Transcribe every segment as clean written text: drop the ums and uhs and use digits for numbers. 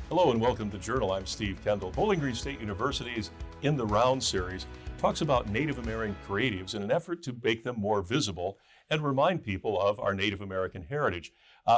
Hello and welcome to Journal. I'm Steve Kendall. Bowling Green State University's In the Round series talks about Native American creatives in an effort to make them more visible and remind people of our Native American heritage.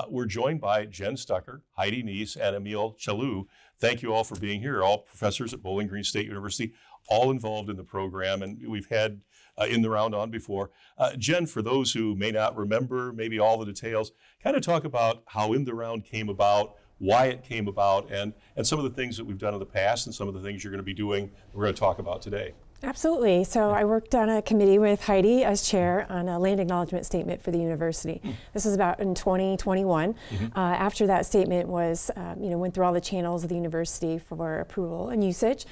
We're joined by Jenn Stucker, Heidi, Nees, and Challu. Thank you all for being here. All professors at Bowling Green State University, all involved in the program, and we've had In the Round on before. Jenn, for those who may not remember maybe all the details, kind of talk about how In the Round came about, why it came about, and some of the things that we've done in the past and some of the things you're going to be doing that we're going to talk about today. Absolutely. So I worked on a committee with Heidi as chair on a land acknowledgement statement for the university. This was about in 2021. After that statement was, went through all the channels of the university for approval and usage.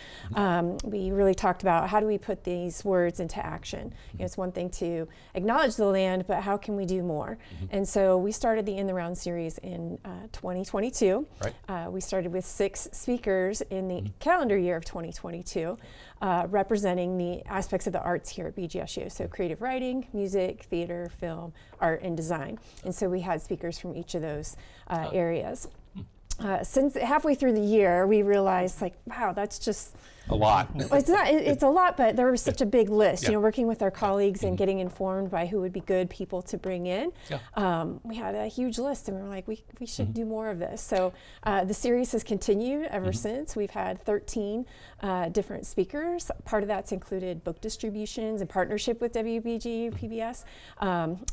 We really talked about how do we put these words into action. It's one thing to acknowledge the land, but how can we do more? And so we started the In the Round series in 2022. Right. We started with 6 speakers in the calendar year of 2022, representing the aspects of the arts here at BGSU. So creative writing, music, theater, film, art, and design. And so we had speakers from each of those areas. Since halfway through the year, we realized, wow, that's just a lot. It's a lot, but there was such a big list. Yeah. Working with our colleagues and getting informed by who would be good people to bring in. Yeah. We had a huge list, and we were like, we should do more of this. So the series has continued ever since. We've had 13 different speakers. Part of that's included book distributions in partnership with WBGU-PBS.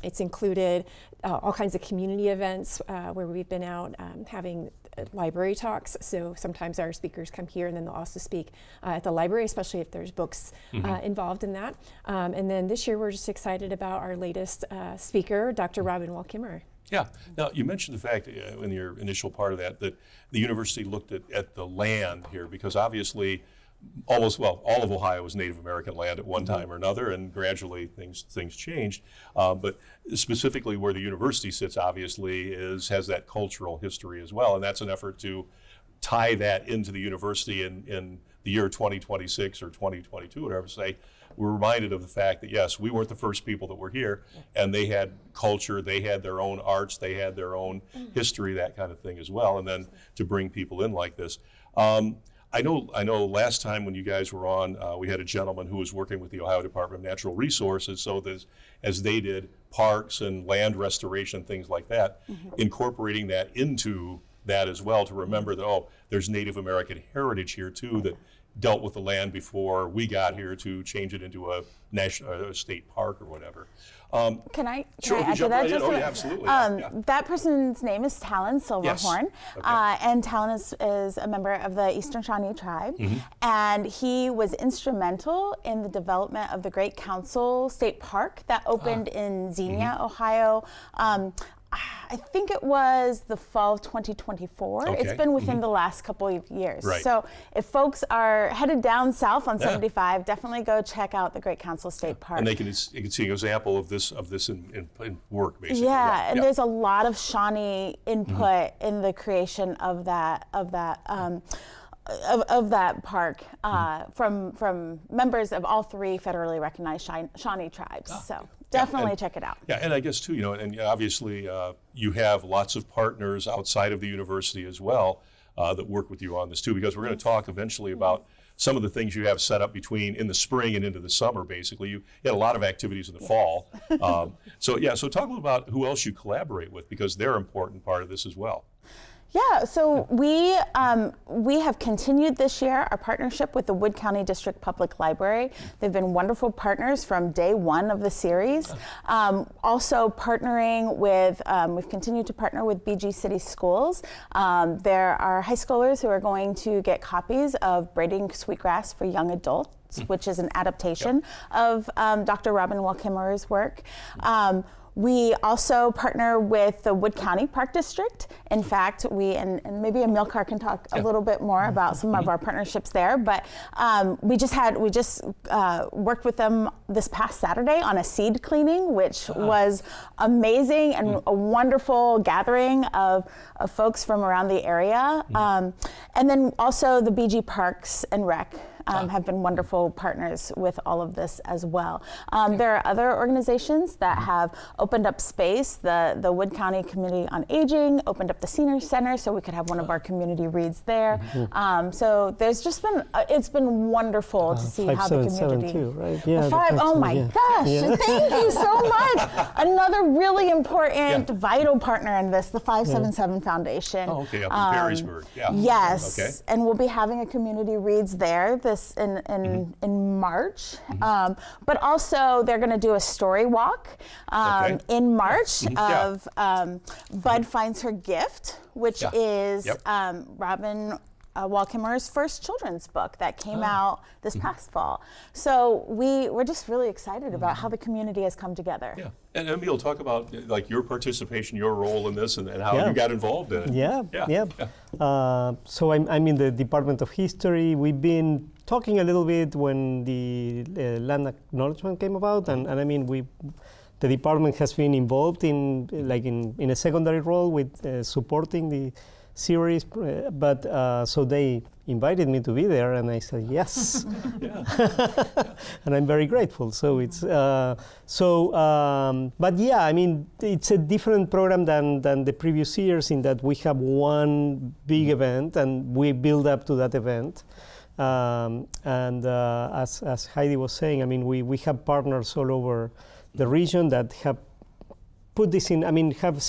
It's included all kinds of community events where we've been out having library talks. So sometimes our speakers come here and then they'll also speak at the library, especially if there's books involved in that. And then this year we're just excited about our latest speaker, Dr. Robin Walkimmer. Yeah. Now, you mentioned the fact in your initial part of that the university looked at the land here because obviously all of Ohio was Native American land at one time or another, and gradually things changed. But specifically where the university sits, obviously, has that cultural history as well, and that's an effort to tie that into the university in the year 2026 or 2022, whatever. Say, we're reminded of the fact that yes, we weren't the first people that were here, and they had culture, they had their own arts, they had their own history, that kind of thing as well, and then to bring people in like this. I know last time when you guys were on, we had a gentleman who was working with the Ohio Department of Natural Resources, so as they did parks and land restoration, things like that, incorporating that into that as well to remember that, there's Native American heritage here too that dealt with the land before we got here to change it into a national state park or whatever. Can I add to that? Absolutely. That person's name is Talon Silverhorn. Yes. Okay. And Talon is a member of the Eastern Shawnee tribe. And he was instrumental in the development of the Great Council State Park that opened in Xenia, Ohio. I think it was the fall of 2024. Okay. It's been within the last couple of years. Right. So if folks are headed down south on 75, definitely go check out the Great Council State Park. And you can see an example of this in work, basically. Yeah, and there's a lot of Shawnee input in the creation of that park from members of all 3 federally recognized Shawnee tribes. So definitely check it out. Yeah, and I guess too, and obviously you have lots of partners outside of the university as well that work with you on this too, because we're going to talk eventually about some of the things you have set up in the spring and into the summer. Basically, you had a lot of activities in the fall. So talk a little about who else you collaborate with, because they're an important part of this as well. Yeah, so we have continued this year our partnership with the Wood County District Public Library. They've been wonderful partners from day one of the series. Also partnering with, we've continued to partner with BG City Schools. There are high schoolers who are going to get copies of Braiding Sweetgrass for Young Adults, which is an adaptation of Dr. Robin Walkimmer's work. We also partner with the Wood County Park District. In fact, and maybe Amilcar can talk a little bit more about some of our partnerships there, but we just worked with them this past Saturday on a seed cleaning, which was amazing and a wonderful gathering of folks from around the area. And then also the BG Parks and Rec have been wonderful partners with all of this as well. There are other organizations that have opened up space. The Wood County Committee on Aging opened up the Senior Center so we could have one of our community reads there. So there's just been, it's been wonderful to see how the community. Too, right? Yeah, Oh my gosh, thank you so much. Another really important, vital partner in this, the 577 Foundation. Oh, okay, up in Perrysburg. Yeah. Yes, Okay. and we'll be having a community reads there this in March. But also they're going to do a story walk in March of Bud Finds Her Gift, which is Robin Walkimmer's first children's book that came out this past fall. So we're just really excited about how the community has come together. Yeah. And Emil, talk about like your participation, your role in this, and how you got involved in it. So I'm in the Department of History. We've been talking a little bit when the land acknowledgement came about, and I mean the department has been involved in a secondary role with supporting the series, but so they invited me to be there, and I said yes, and I'm very grateful. So it's but yeah, I mean it's a different program than the previous years in that we have one big event and we build up to that event, and as Heidi was saying, I mean we have partners all over the region that have put this in. I mean have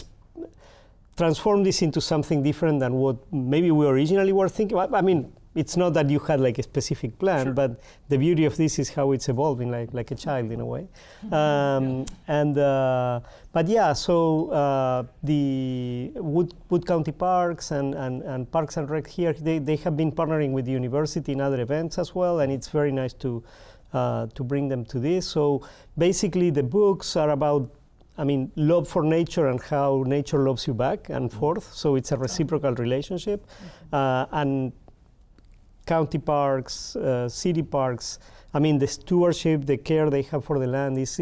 transform this into something different than what maybe we originally were thinking. I mean, it's not that you had like a specific plan, but the beauty of this is how it's evolving, like a child in a way. But yeah, so the Wood County Parks and Parks and Rec here, they have been partnering with the university in other events as well, and it's very nice to bring them to this. So basically, the books are about love for nature and how nature loves you back and forth. So it's a reciprocal relationship. And county parks, city parks, the stewardship, the care they have for the land is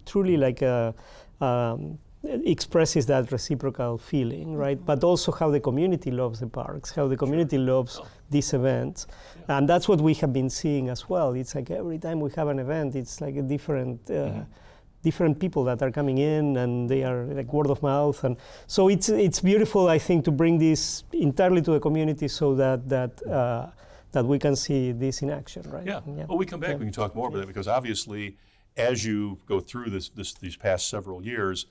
truly like expresses that reciprocal feeling, right? But also how the community loves the parks, how the community loves these events. And that's what we have been seeing as well. It's like every time we have an event, it's like a different people that are coming in, and they are like word of mouth, and so it's beautiful, I think, to bring this entirely to the community so that we can see this in action, right? Yeah. Well, we come back, we can talk more about that, because obviously, as you go through these past several years,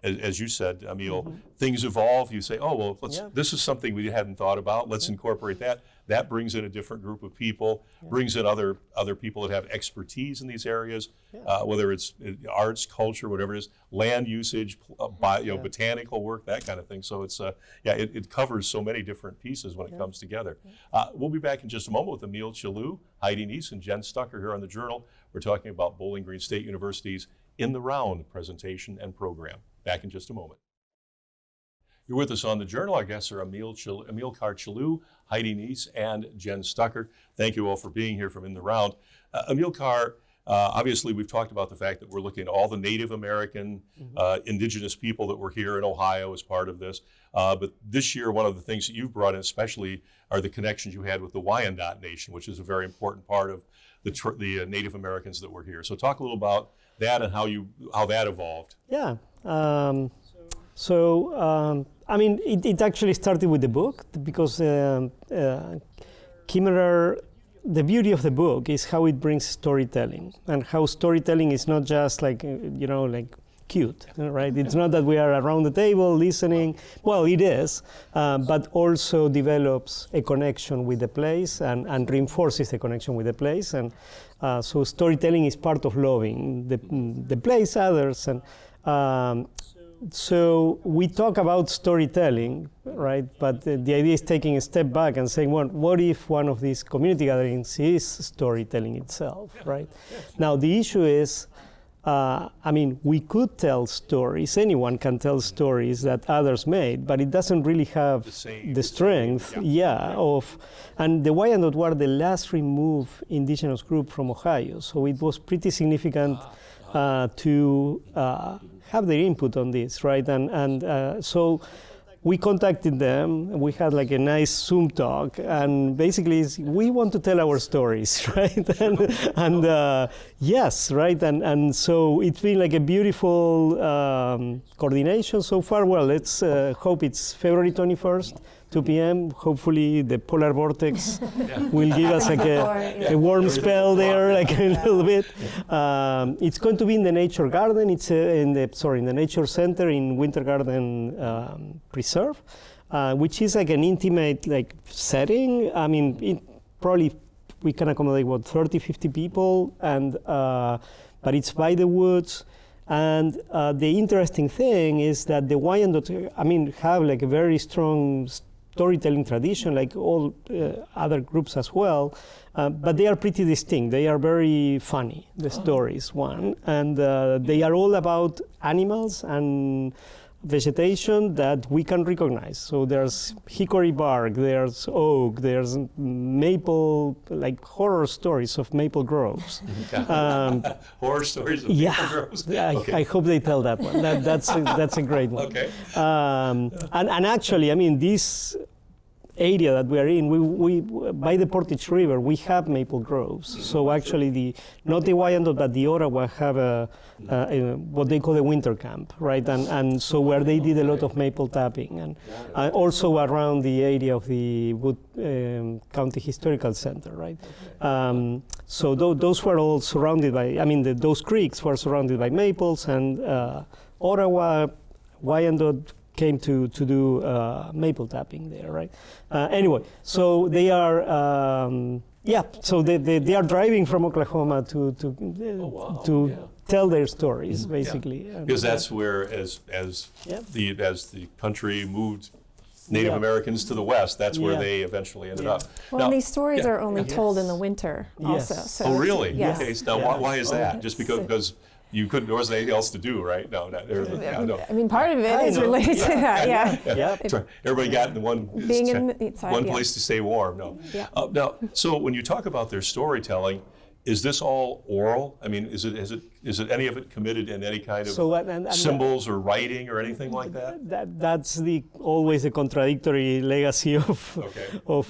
as you said, Emil, things evolve. You say, oh, well, this is something we hadn't thought about. Let's incorporate that. That brings in a different group of people, brings in other people that have expertise in these areas, whether it's arts, culture, whatever it is, land usage, botanical work, that kind of thing. So it's it covers so many different pieces when it comes together. We'll be back in just a moment with Emil Challu, Heidi Nees, and Jenn Stucker here on the Journal. We're talking about Bowling Green State University's In the Round presentation and program. Back in just a moment. You're with us on the Journal. Our guests are Amilcar Challu, Heidi Nees, and Jenn Stucker. Thank you all for being here from In the Round. Amilcar, obviously we've talked about the fact that we're looking at all the Native American, indigenous people that were here in Ohio as part of this. But this year, one of the things that you've brought in especially are the connections you had with the Wyandot Nation, which is a very important part of the Native Americans that were here. So talk a little about that and how that evolved. Yeah. It actually started with the book, because Kimmerer, the beauty of the book is how it brings storytelling, and how storytelling is not just like cute, right? It's not that we are around the table listening. Well, it is, but also develops a connection with the place and reinforces the connection with the place. And so storytelling is part of loving the place, others, and so we talk about storytelling, right? But the idea is taking a step back and saying, well, what if one of these community gatherings is storytelling itself, right? Now, the issue is, we could tell stories, anyone can tell stories that others made, but it doesn't really have the strength, and the Wyandot were the last removed indigenous group from Ohio, so it was pretty significant to have their input on this, right? And so we contacted them. We had like a nice Zoom talk, and basically we want to tell our stories, right? and yes, right? And so it's been like a beautiful coordination so far. Well, let's hope it's February 21st. 2 p.m. Hopefully the polar vortex will give us like a warm spell there, like a little bit. It's going to be in the Nature Garden. It's in the Nature Center in Winter Garden Preserve, which is like an intimate like setting. I mean, probably we can accommodate 30, 50 people, and but it's by the woods. And the interesting thing is that the Wyandotte, have like a very strong storytelling tradition, like all other groups as well, but they are pretty distinct. They are very funny, the stories, one, and they are all about animals and vegetation that we can recognize. So there's hickory bark, there's oak, there's maple, like horror stories of maple groves. Horror stories of maple groves? I hope they tell that one. That's a great one. Okay. And actually, this area that we are in, we by the Portage River, we have maple groves. So actually, not the Wyandotte, but the Ottawa have a what they call a winter camp, right? And so where they did a lot of maple tapping, and also around the area of the Wood County Historical Center, right? So those were all surrounded by, those creeks were surrounded by maples, and Ottawa, Wyandotte came to do maple tapping there, right? Anyway, so they are, so they are driving from Oklahoma to tell their stories, basically. Because that's where, as the country moved Native Americans to the west, that's where they eventually ended up. Well, now, these stories are only told in the winter also. So oh, really? Yes. Okay, so now why is that? Just because you couldn't, there wasn't anything else to do, right? No. Part of it is related to that, That's right. Everybody got in one place to stay warm. No. Yeah. Now, so when you talk about their storytelling, is this all oral? Is it any of it committed in any kind of symbols or writing or anything like that? That's always the contradictory legacy of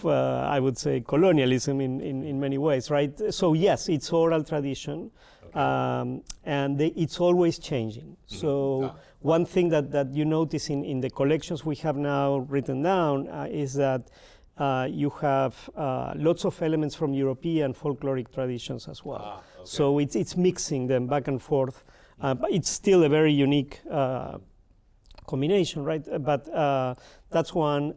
I would say colonialism in many ways, right? So yes, it's oral tradition. And it's always changing. So one thing that you notice in the collections we have now written down is that you have lots of elements from European folkloric traditions as well. So it's mixing them back and forth, but it's still a very unique combination, right? But that's one.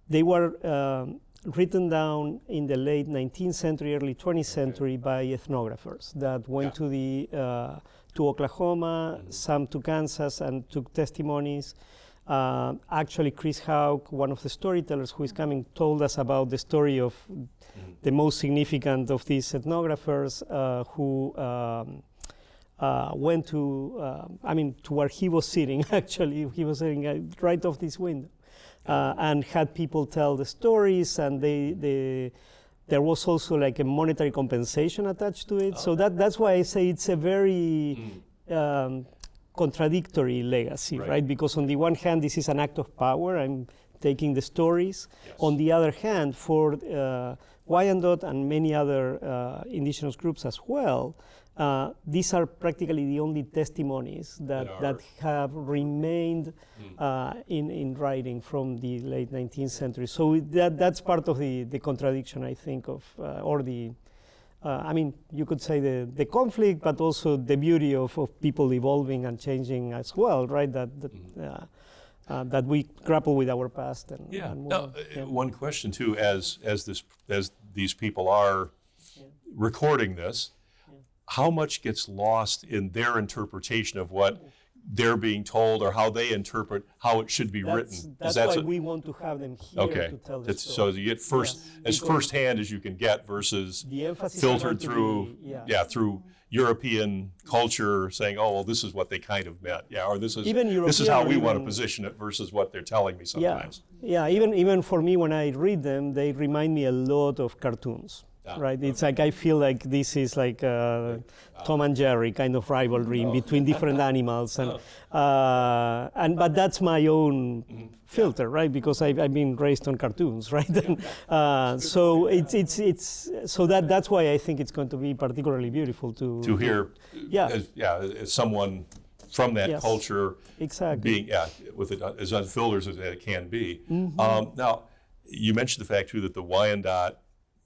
They were written down in the late 19th century, early 20th century by ethnographers that went to Oklahoma, some to Kansas, and took testimonies. Actually, Chris Hauck, one of the storytellers who is coming, told us about the story of the most significant of these ethnographers who went to where he was sitting. Actually, he was sitting right off this window. And had people tell the stories, and there was also like a monetary compensation attached to it. So that's why I say it's a very contradictory legacy, right? Because on the one hand, this is an act of power. I'm taking the stories. Yes. On the other hand, for Wyandotte and many other indigenous groups as well, these are practically the only testimonies that have remained in writing from the late 19th century. So that's part of the contradiction, I think, or the, you could say the conflict, but also the beauty of people evolving and changing as well, right? That we grapple with our past. One question too, as these people are recording this, how much gets lost in their interpretation of what they're being told, or how they interpret how it should be written? That's why we want to have them here to tell the story. So you get firsthand as you can get, versus filtered through through European culture, saying, oh, well, this is what they kind of meant, or this is how we want to position it, versus what they're telling me sometimes. Even for me, when I read them, they remind me a lot of cartoons. right? It's like I feel like this is like Tom and Jerry kind of rivalry between different animals, and but that's my own filter, right? Because I've been raised on cartoons, right? And, so it's so that's why I think it's going to be particularly beautiful to hear, as someone from that culture, being with it as unfiltered as it can be. Now, you mentioned the fact too that the Wyandotte.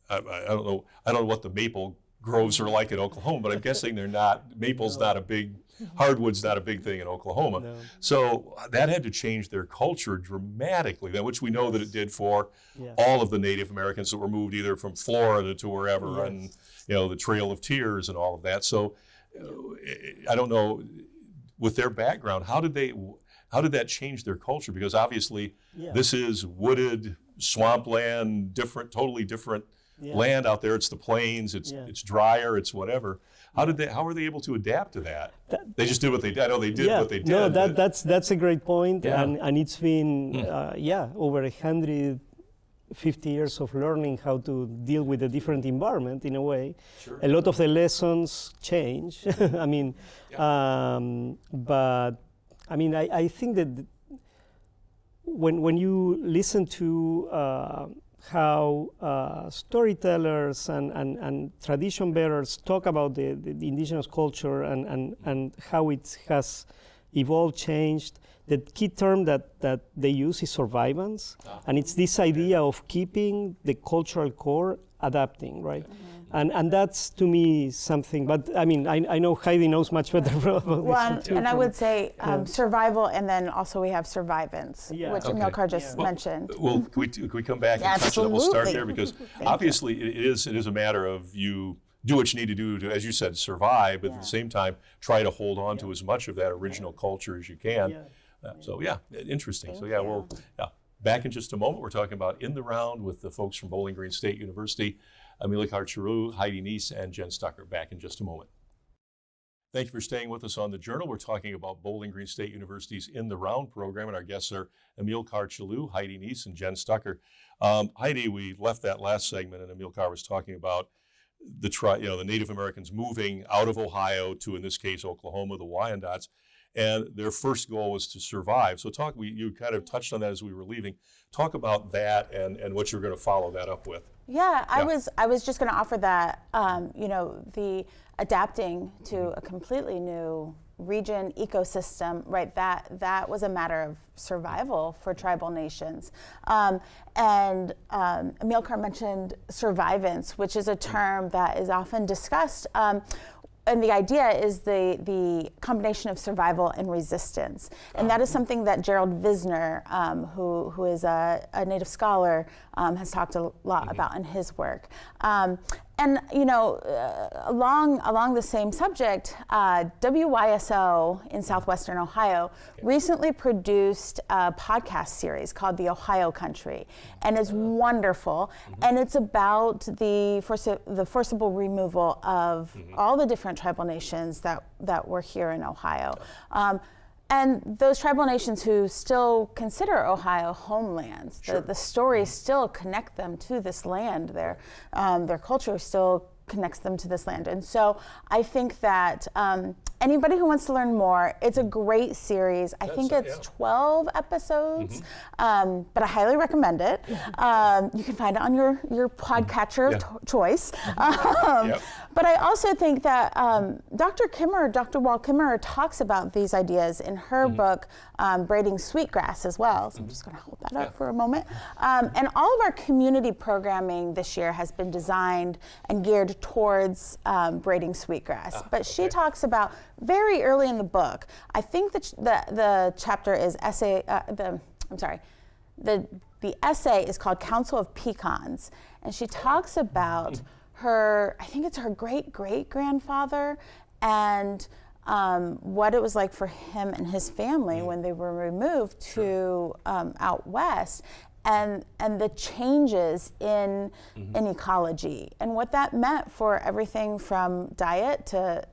I don't know what the maple groves are like in Oklahoma, but I'm guessing they're not. Maple's not a big, hardwood's not a big thing in Oklahoma. No. So that had to change their culture dramatically, which we know that it did for all of the Native Americans that were moved either from Florida to wherever, and the Trail of Tears and all of that. So I don't know, with their background, how did that change their culture? Because obviously this is wooded swampland, totally different land out there. It's the plains. It's drier. It's whatever. How were they able to adapt to that? They just did what they did. I know they did what they did. No, that's a great point. And it's been over 150 years of learning how to deal with a different environment in a way. Sure. A lot of the lessons change. I mean, but I mean, I think that when you listen to how storytellers and tradition bearers talk about the indigenous culture and how it has evolved, changed, the key term that they use is survivance. And it's this idea of keeping the cultural core adapting, right? And that's, to me, something, but I mean, I know Heidi knows much better about this too. And I would say survival, and then also we have survivance, which Amilcar just mentioned. Well, can we come back and touch on that? We'll start there, because obviously it is a matter of you do what you need to do to, as you said, survive, but at the same time, try to hold on to as much of that original culture as you can. So interesting. We'll back in just a moment. We're talking about In the Round with the folks from Bowling Green State University, Amilcar, Challu, Heidi, Nees, and Jenn Stucker. Back in just a moment. Thank you for staying with us on The Journal. We're talking about Bowling Green State University's In the Round program, and our guests are Amilcar Challu, Heidi Nees, and Jenn Stucker. Heidi, we left that last segment, and Amilcar was talking about the Native Americans moving out of Ohio to, in this case, Oklahoma, the Wyandottes, and their first goal was to survive. So you kind of touched on that as we were leaving. Talk about that and what you're going to follow that up with. I was just going to offer that, the adapting to a completely new region, ecosystem, right? That was a matter of survival for tribal nations. And Amilcar mentioned survivance, which is a term that is often discussed. And the idea is the combination of survival and resistance. And that is something that Gerald Visner, who is a Native scholar, has talked a lot about in his work. And along the same subject, WYSO in Southwestern Ohio recently produced a podcast series called The Ohio Country, and it's wonderful. And it's about the forcible removal of all the different tribal nations that were here in Ohio. And those tribal nations who still consider Ohio homelands, the stories still connect them to this land. Their culture still connects them to this land. And so I think that anybody who wants to learn more, it's a great series. I think it's 12 episodes, but I highly recommend it. You can find it on your podcatcher of choice. But I also think that Dr. Wall Kimmerer talks about these ideas in her book, Braiding Sweetgrass, as well. So I'm just going to hold that up for a moment. And all of our community programming this year has been designed and geared towards braiding sweetgrass. But she talks about very early in the book, I think the chapter is essay, the essay is called Council of Pecans. And she talks about I think it's her great-great-grandfather and what it was like for him and his family when they were removed to out west. And the changes in ecology and what that meant for everything from diet to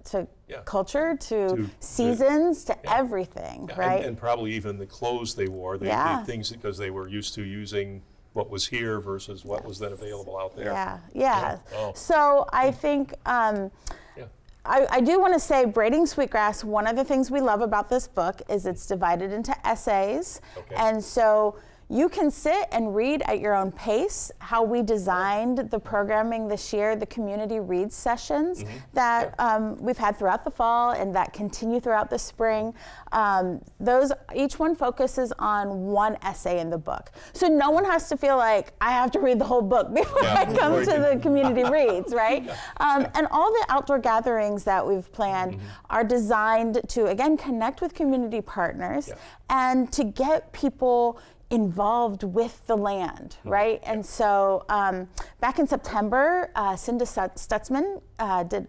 culture to seasons to everything, right? And probably even the clothes they wore, the things, because they were used to using what was here versus what was then available out there. Yeah. Oh. So I think I do want to say Braiding Sweetgrass, one of the things we love about this book is it's divided into essays. Okay. And so you can sit and read at your own pace. How we designed the programming this year, the community read sessions that we've had throughout the fall and that continue throughout the spring. Those, each one focuses on one essay in the book. So no one has to feel like I have to read the whole book before I come to the community reads, right? And all the outdoor gatherings that we've planned are designed to, again, connect with community partners and to get people involved with the land, right? And so back in September, Cinda Stutzman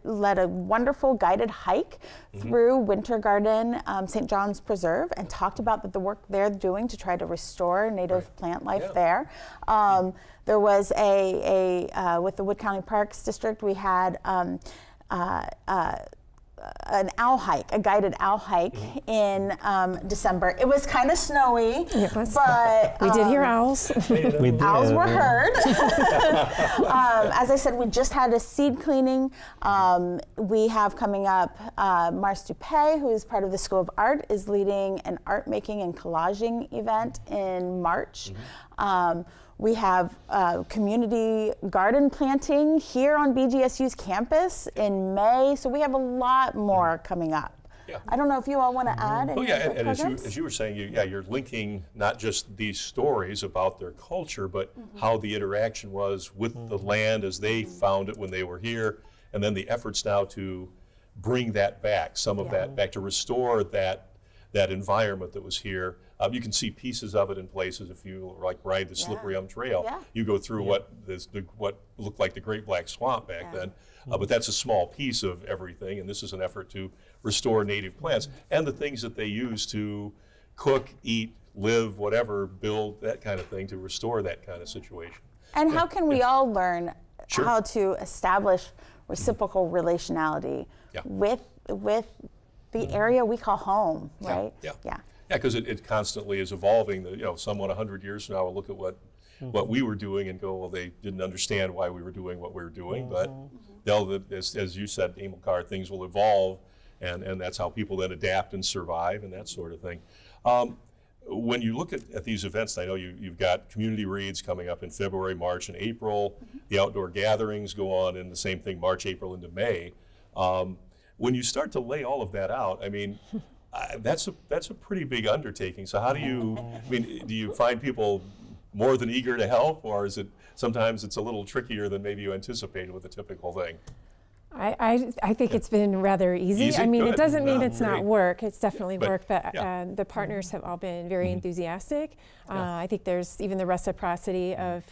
led a wonderful guided hike through Winter Garden, St. John's Preserve, and talked about the work they're doing to try to restore native plant life there. There was with the Wood County Parks District, we had an owl hike, a guided owl hike in December. It was kind of snowy, but We did hear owls. owls were heard. As I said, we just had a seed cleaning. We have coming up, Mars Dupay, who is part of the School of Art, is leading an art making and collaging event in March. We have community garden planting here on BGSU's campus in May. So we have a lot more coming up. I don't know if you all want to add any other And programs? as you were saying, you're linking not just these stories about their culture, but how the interaction was with the land as they found it when they were here, and then the efforts now to bring that back, some of that back, to restore that environment that was here. You can see pieces of it in places if you ride the Slippery Elm Trail. You go through what looked like the Great Black Swamp back then, but that's a small piece of everything, and this is an effort to restore native plants and the things that they use to cook, eat, live, whatever, build, that kind of thing, to restore that kind of situation. And how can we all learn Sure. how to establish reciprocal relationality with the area we call home, right? Yeah, because it constantly is evolving. Someone 100 years from now will look at what we were doing and go, well, they didn't understand why we were doing what we were doing, but they'll, as you said, Amilcar, things will evolve, and that's how people then adapt and survive and that sort of thing. When you look at these events, I know you've got community reads coming up in February, March, and April. The outdoor gatherings go on in the same thing, March, April, into May. When you start to lay all of that out, I mean, that's a pretty big undertaking. So how do you find people more than eager to help, or is it sometimes it's a little trickier than maybe you anticipated with a typical thing? I think it's been rather easy. I mean, Good. it doesn't mean it's Great. not work. It's definitely But, work, but the partners have all been very enthusiastic. I think there's even the reciprocity of,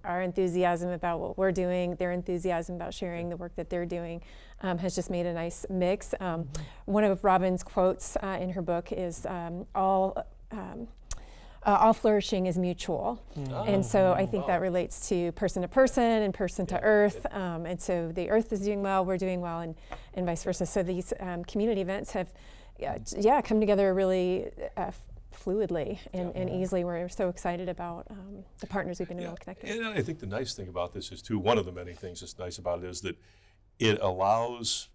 our enthusiasm about what we're doing, their enthusiasm about sharing the work that they're doing has just made a nice mix. One of Robin's quotes in her book is all flourishing is mutual. And so I think that relates to person and person to earth. And so the earth is doing well, we're doing well, and vice versa. So these community events have, come together really fluidly and easily. We're so excited about the partners we've been able to connect with. And I think the nice thing about this is, too, one of the many things that's nice about it is that it allows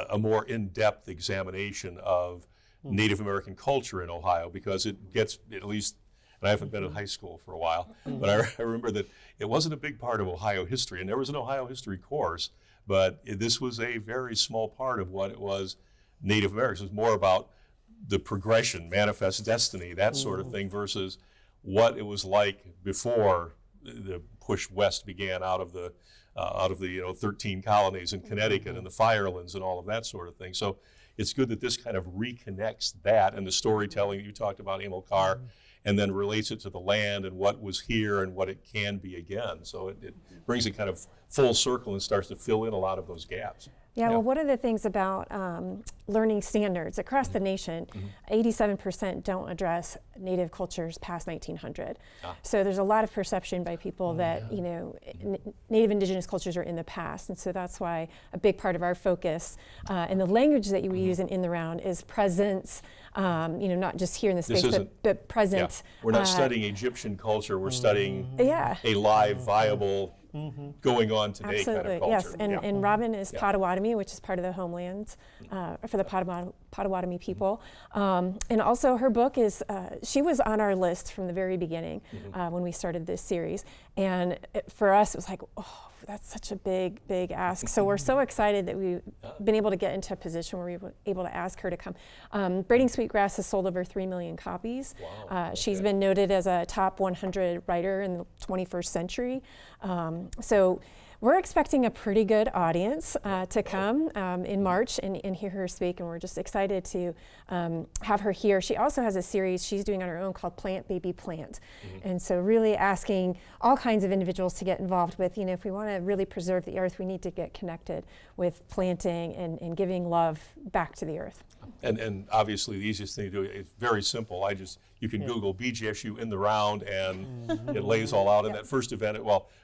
a more in-depth examination of Native American culture in Ohio, because it gets, at least, and I haven't been in high school for a while, but I remember that it wasn't a big part of Ohio history, and there was an Ohio history course, but this was a very small part of what it was Native Americans. It was more about the progression, manifest destiny, that sort of thing, versus what it was like before the push west began out of the 13 colonies in Connecticut and the firelands and all of that sort of thing. So it's good that this kind of reconnects that and the storytelling you talked about, Amilcar, and then relates it to the land and what was here and what it can be again. So it brings it kind of full circle and starts to fill in a lot of those gaps. Yeah, well, one of the things about learning standards across the nation, 87% don't address Native cultures past 1900. So there's a lot of perception by people that, Native Indigenous cultures are in the past. And so that's why a big part of our focus and the language that we use in the round is presence, not just here in the This space, isn't- but present. Yeah. We're not studying Egyptian culture, we're studying Yeah. a live, viable, going on today kind Absolutely, of culture. yes. And, Yeah. and Robin is Yeah. Potawatomi, which is part of the homelands for the Potawatomi people. And also her book is, she was on our list from the very beginning when we started this series. And for us, it was like, oh, that's such a big, big ask. So we're so excited that we've been able to get into a position where we were able to ask her to come. Braiding Sweetgrass has sold over 3 million copies. Wow, She's okay. been noted as a top 100 writer in the 21st century. So we're expecting a pretty good audience to come in March and hear her speak, and we're just excited to have her here. She also has a series she's doing on her own called Plant Baby Plant. And so really asking all kinds of individuals to get involved with, if we want to really preserve the earth, we need to get connected with planting and giving love back to the earth. And obviously the easiest thing to do is very simple. You can Google BGSU in the round and it lays all out. And that first event,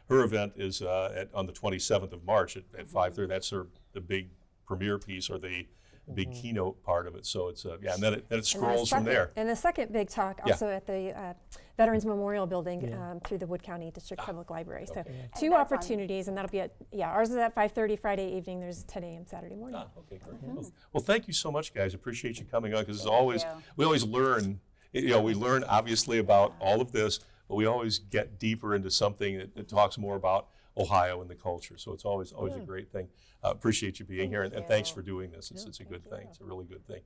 her event is on the 27th of March at 5:30. That's the big premiere piece or the big keynote part of it. So it's, and then it scrolls from there. And the second big talk also at the Veterans Memorial Building through the Wood County District Public Library. So two opportunities, and that'll be ours is at 5:30 Friday evening. There's 10 a.m. Saturday morning. Okay, great. Well, thank you so much, guys. Appreciate you coming on because we always learn. We learn obviously about all of this, but we always get deeper into something that talks more about Ohio and the culture. So it's always a great thing. Appreciate you being here, and thanks for doing this. It's a good thing. It's a really good thing.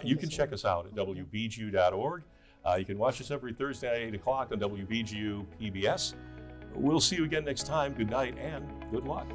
You can check us out at WBGU.org. You can watch us every Thursday at 8 o'clock on WBGU PBS. We'll see you again next time. Good night and good luck.